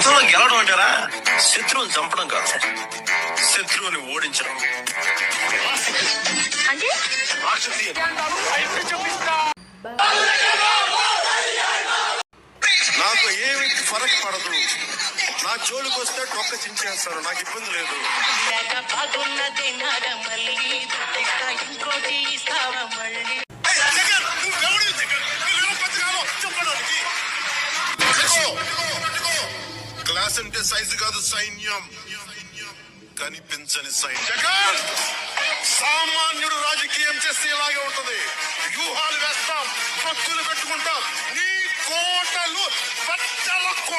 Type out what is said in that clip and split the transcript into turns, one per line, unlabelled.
యుద్ధంలో గెలవడం అంటారా శత్రువుని చంపడం కాదు, శత్రువుని ఓడించడం.
అంటే
నాకు ఏమి ఫరక్ పడదు, నా జోలికి వస్తే టొక్క చించేస్తారు, నాకు ఇబ్బంది లేదు. క్లాస్ అంటే సైజు కాదు, సైన్యం. కనిపించని సైన్యం. సామాన్యుడు రాజకీయం చేస్తే ఇలాగే ఉంటది. వ్యూహాలు వేస్తాం, భక్తులు పెట్టుకుంటాం, నీ కోటలు